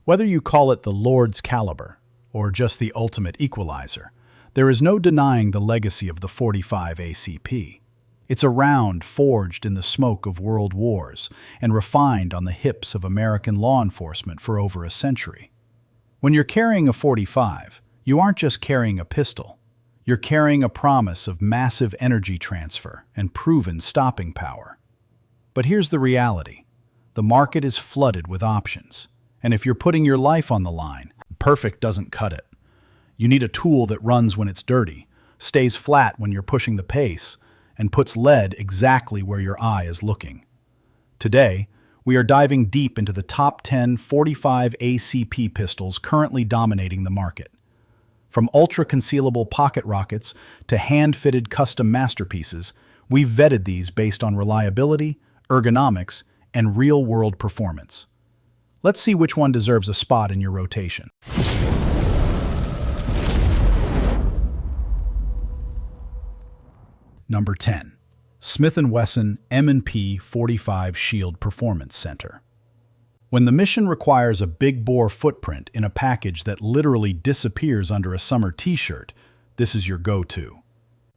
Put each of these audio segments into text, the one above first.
Whether you call it the Lord's caliber or just the ultimate equalizer, there is no denying the legacy of the 45 ACP. It's a round forged in the smoke of world wars and refined on the hips of American law enforcement for over a century. When you're carrying a 45, you aren't just carrying a pistol. You're carrying a promise of massive energy transfer and proven stopping power. But here's the reality. The market is flooded with options. And if you're putting your life on the line, perfect doesn't cut it. You need a tool that runs when it's dirty, stays flat when you're pushing the pace, and puts lead exactly where your eye is looking. Today, we are diving deep into the top 10 45 ACP pistols currently dominating the market. From ultra-concealable pocket rockets to hand-fitted custom masterpieces, we've vetted these based on reliability, ergonomics, and real-world performance. Let's see which one deserves a spot in your rotation. Number 10. Smith & Wesson M&P 45 Shield Performance Center. When the mission requires a big-bore footprint in a package that literally disappears under a summer t-shirt, this is your go-to.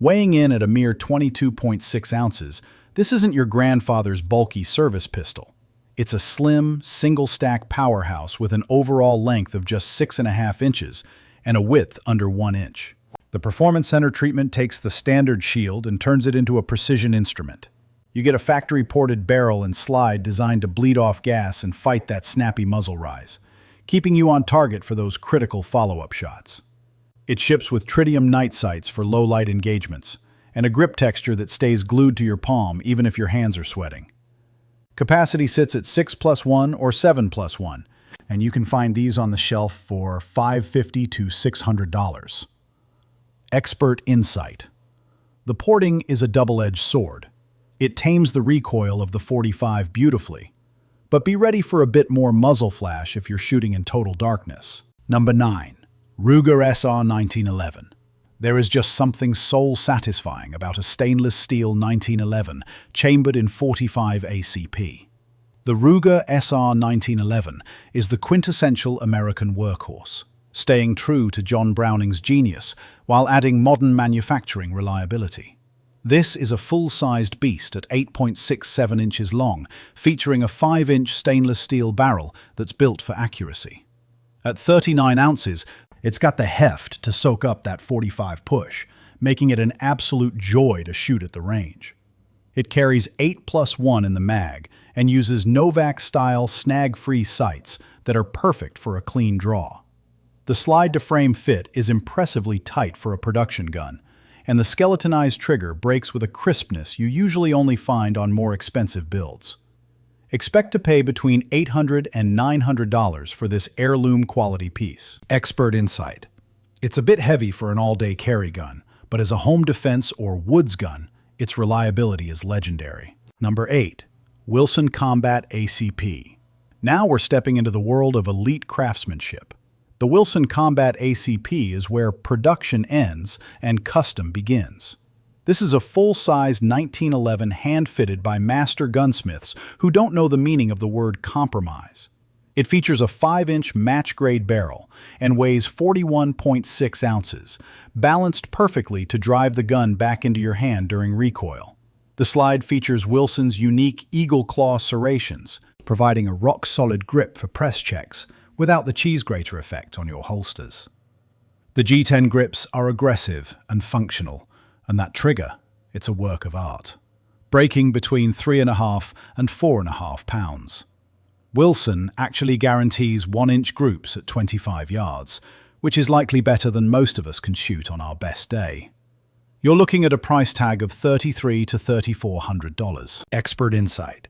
Weighing in at a mere 22.6 ounces, this isn't your grandfather's bulky service pistol. It's a slim, single-stack powerhouse with an overall length of just 6.5 inches and a width under 1 inch. The Performance Center treatment takes the standard shield and turns it into a precision instrument. You get a factory-ported barrel and slide designed to bleed off gas and fight that snappy muzzle rise, keeping you on target for those critical follow-up shots. It ships with tritium night sights for low-light engagements, and a grip texture that stays glued to your palm even if your hands are sweating. Capacity sits at 6+1 or 7+1, and you can find these on the shelf for $550 to $600. Expert Insight. The porting is a double-edged sword. It tames the recoil of the 45 beautifully, but be ready for a bit more muzzle flash if you're shooting in total darkness. Number 9. Ruger SR 1911. There is just something soul-satisfying about a stainless steel 1911 chambered in 45 ACP. The Ruger SR 1911 is the quintessential American workhorse, staying true to John Browning's genius while adding modern manufacturing reliability. This is a full-sized beast at 8.67 inches long, featuring a 5-inch stainless steel barrel that's built for accuracy. At 39 ounces, it's got the heft to soak up that 45 push, making it an absolute joy to shoot at the range. It carries 8+1 in the mag and uses Novak-style snag-free sights that are perfect for a clean draw. The slide-to-frame fit is impressively tight for a production gun, and the skeletonized trigger breaks with a crispness you usually only find on more expensive builds. Expect to pay between $800 and $900 for this heirloom-quality piece. Expert Insight. It's a bit heavy for an all-day carry gun, but as a home defense or woods gun, its reliability is legendary. Number 8. Wilson Combat ACP. Now we're stepping into the world of elite craftsmanship. The Wilson Combat ACP is where production ends and custom begins. This is a full-size 1911 hand-fitted by master gunsmiths who don't know the meaning of the word compromise. It features a 5-inch match-grade barrel and weighs 41.6 ounces, balanced perfectly to drive the gun back into your hand during recoil. The slide features Wilson's unique eagle claw serrations, providing a rock-solid grip for press checks without the cheese grater effect on your holsters. The G10 grips are aggressive and functional, and that trigger, it's a work of art, breaking between 3.5 and 4.5 pounds. Wilson actually guarantees 1-inch groups at 25 yards, which is likely better than most of us can shoot on our best day. You're looking at a price tag of $3,300 to $3,400. Expert Insight.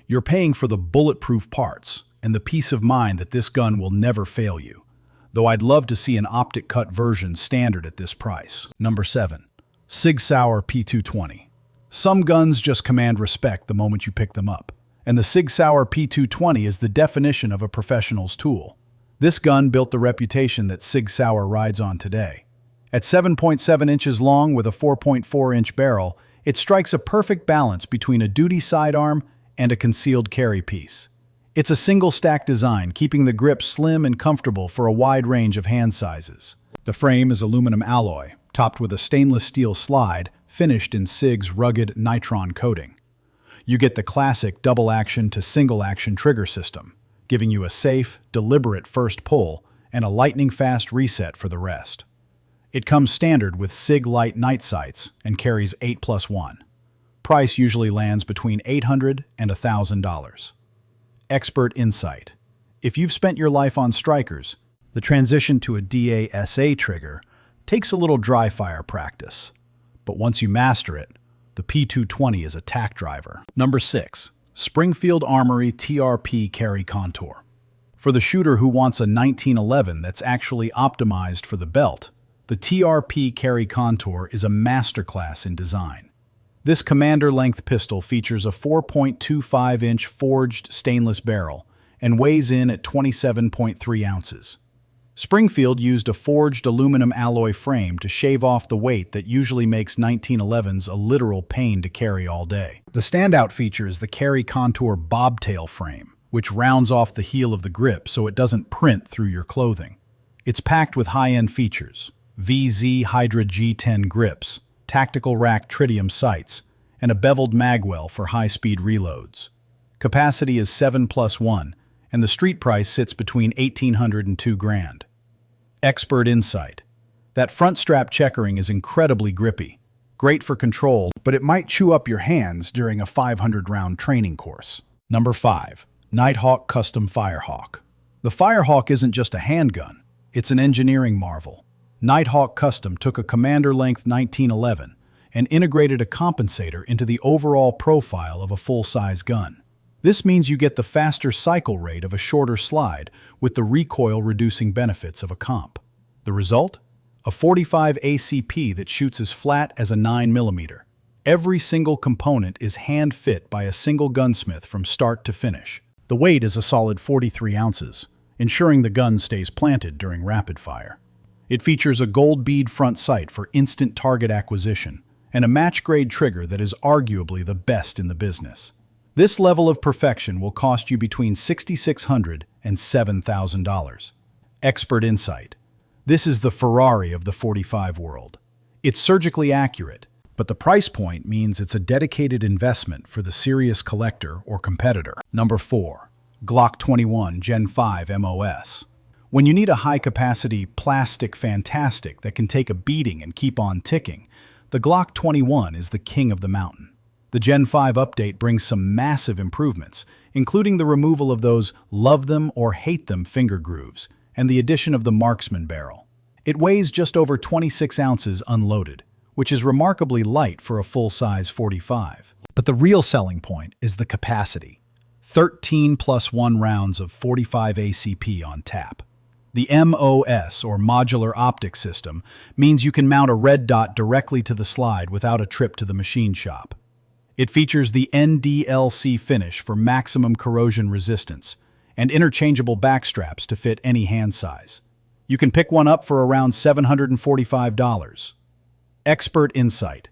You're paying for the bulletproof parts and the peace of mind that this gun will never fail you, though I'd love to see an optic cut version standard at this price. Number 7. Sig Sauer P220. Some guns just command respect the moment you pick them up, and the Sig Sauer P220 is the definition of a professional's tool. This gun built the reputation that Sig Sauer rides on today. At 7.7 inches long with a 4.4-inch barrel, it strikes a perfect balance between a duty sidearm and a concealed carry piece. It's a single-stack design, keeping the grip slim and comfortable for a wide range of hand sizes. The frame is aluminum alloy, topped with a stainless steel slide, finished in Sig's rugged nitron coating. You get the classic double-action to single-action trigger system, giving you a safe, deliberate first pull and a lightning-fast reset for the rest. It comes standard with Sig Light night sights and carries 8+1. Price usually lands between $800 and $1,000. Expert insight. If you've spent your life on strikers, the transition to a DASA trigger takes a little dry fire practice. But once you master it, the P220 is a tack driver. Number 6. Springfield Armory TRP Carry Contour. For the shooter who wants a 1911 that's actually optimized for the belt, the TRP Carry Contour is a masterclass in design. This commander-length pistol features a 4.25-inch forged stainless barrel and weighs in at 27.3 ounces. Springfield used a forged aluminum alloy frame to shave off the weight that usually makes 1911s a literal pain to carry all day. The standout feature is the Carry Contour bobtail frame, which rounds off the heel of the grip so it doesn't print through your clothing. It's packed with high-end features: VZ Hydra G10 grips, tactical rack tritium sights, and a beveled magwell for high-speed reloads. Capacity is 7+1, and the street price sits between $1,800 and $2,000. Expert insight. That front strap checkering is incredibly grippy, great for control, but it might chew up your hands during a 500-round training course. Number 5. Nighthawk Custom Firehawk. The Firehawk isn't just a handgun, it's an engineering marvel. Nighthawk Custom took a commander-length 1911 and integrated a compensator into the overall profile of a full-size gun. This means you get the faster cycle rate of a shorter slide with the recoil-reducing benefits of a comp. The result? A 45 ACP that shoots as flat as a 9mm. Every single component is hand-fit by a single gunsmith from start to finish. The weight is a solid 43 ounces, ensuring the gun stays planted during rapid fire. It features a gold bead front sight for instant target acquisition and a match-grade trigger that is arguably the best in the business. This level of perfection will cost you between $6,600 and $7,000. Expert insight. This is the Ferrari of the 45 world. It's surgically accurate, but the price point means it's a dedicated investment for the serious collector or competitor. Number 4. Glock 21 Gen 5 MOS. When you need a high-capacity plastic fantastic that can take a beating and keep on ticking, the Glock 21 is the king of the mountain. The Gen 5 update brings some massive improvements, including the removal of those love them or hate them finger grooves and the addition of the marksman barrel. It weighs just over 26 ounces unloaded, which is remarkably light for a full-size 45. But the real selling point is the capacity. 13+1 rounds of 45 ACP on tap. The MOS, or Modular Optic System, means you can mount a red dot directly to the slide without a trip to the machine shop. It features the NDLC finish for maximum corrosion resistance and interchangeable backstraps to fit any hand size. You can pick one up for around $745. Expert insight.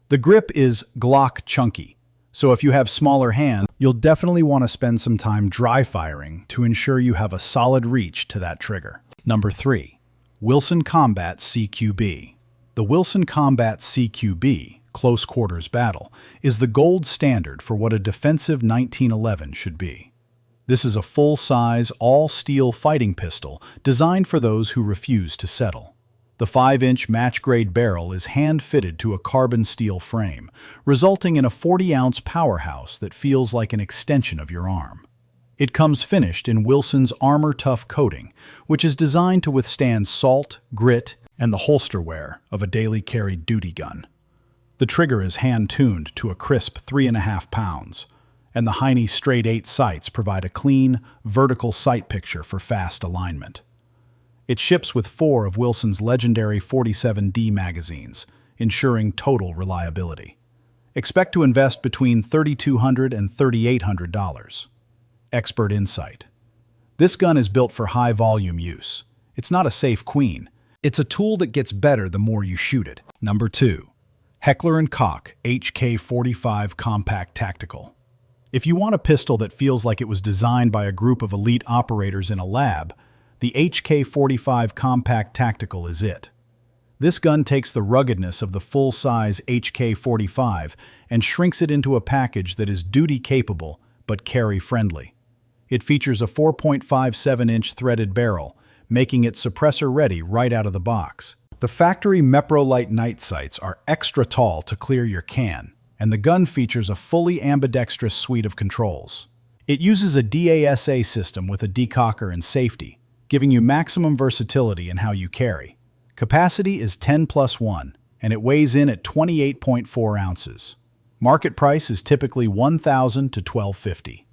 The grip is Glock chunky, so if you have smaller hands, you'll definitely want to spend some time dry firing to ensure you have a solid reach to that trigger. Number 3. Wesson Combat CQB. The Wesson Combat CQB, Close Quarters Battle, is the gold standard for what a defensive 1911 should be. This is a full-size, all-steel fighting pistol designed for those who refuse to settle. The 5-inch match-grade barrel is hand-fitted to a carbon steel frame, resulting in a 40-ounce powerhouse that feels like an extension of your arm. It comes finished in Wesson's Armor Tough coating, which is designed to withstand salt, grit, and the holster wear of a daily carried duty gun. The trigger is hand-tuned to a crisp 3.5 pounds, and the Heine straight 8 sights provide a clean, vertical sight picture for fast alignment. It ships with 4 of Wesson's legendary 47D magazines, ensuring total reliability. Expect to invest between $3,200 and $3,800. Expert insight. This gun is built for high-volume use. It's not a safe queen. It's a tool that gets better the more you shoot it. Number 2. Heckler & Koch HK-45 Compact Tactical. If you want a pistol that feels like it was designed by a group of elite operators in a lab, the HK-45 Compact Tactical is it. This gun takes the ruggedness of the full-size HK-45 and shrinks it into a package that is duty-capable but carry-friendly. It features a 4.57-inch threaded barrel, making it suppressor-ready right out of the box. The factory Meprolite night sights are extra tall to clear your can, and the gun features a fully ambidextrous suite of controls. It uses a DASA system with a decocker and safety, giving you maximum versatility in how you carry. Capacity is 10+1, and it weighs in at 28.4 ounces. Market price is typically $1,000 to $1,250.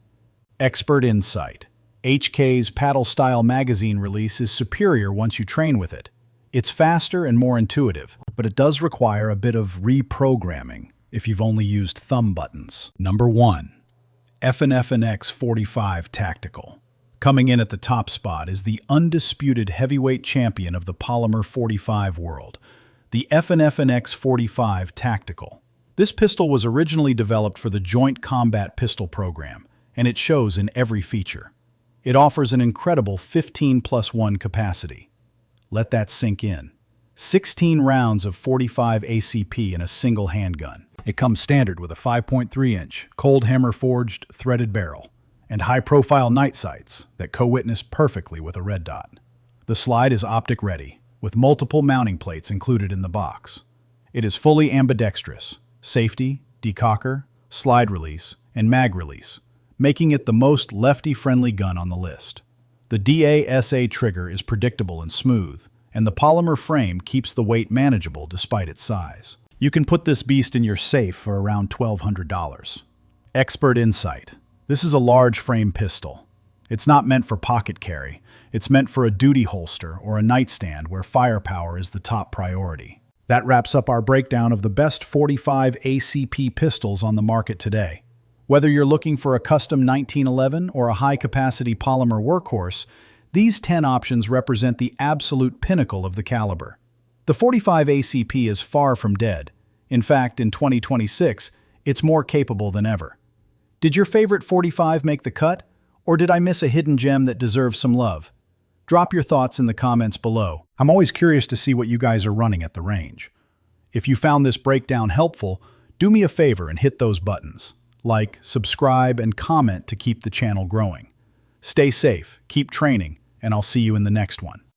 Expert insight. HK's paddle-style magazine release is superior once you train with it. It's faster and more intuitive, but it does require a bit of reprogramming if you've only used thumb buttons. Number 1. FNX-45 Tactical. Coming in at the top spot is the undisputed heavyweight champion of the polymer 45 world, the FNX-45 Tactical. This pistol was originally developed for the Joint Combat Pistol Program, and it shows in every feature. It offers an incredible 15+1 capacity. Let that sink in. 16 rounds of 45 ACP in a single handgun. It comes standard with a 5.3-inch, cold hammer-forged, threaded barrel, and high-profile night sights that co-witness perfectly with a red dot. The slide is optic-ready, with multiple mounting plates included in the box. It is fully ambidextrous, safety, decocker, slide release, and mag release, making it the most lefty-friendly gun on the list. The DASA trigger is predictable and smooth, and the polymer frame keeps the weight manageable despite its size. You can put this beast in your safe for around $1,200. Expert insight. This is a large frame pistol. It's not meant for pocket carry. It's meant for a duty holster or a nightstand where firepower is the top priority. That wraps up our breakdown of the best 45 ACP pistols on the market today. Whether you're looking for a custom 1911 or a high-capacity polymer workhorse, these 10 options represent the absolute pinnacle of the caliber. The 45 ACP is far from dead. In fact, in 2026, it's more capable than ever. Did your favorite 45 make the cut, or did I miss a hidden gem that deserves some love? Drop your thoughts in the comments below. I'm always curious to see what you guys are running at the range. If you found this breakdown helpful, do me a favor and hit those buttons. Like, subscribe, and comment to keep the channel growing. Stay safe, keep training, and I'll see you in the next one.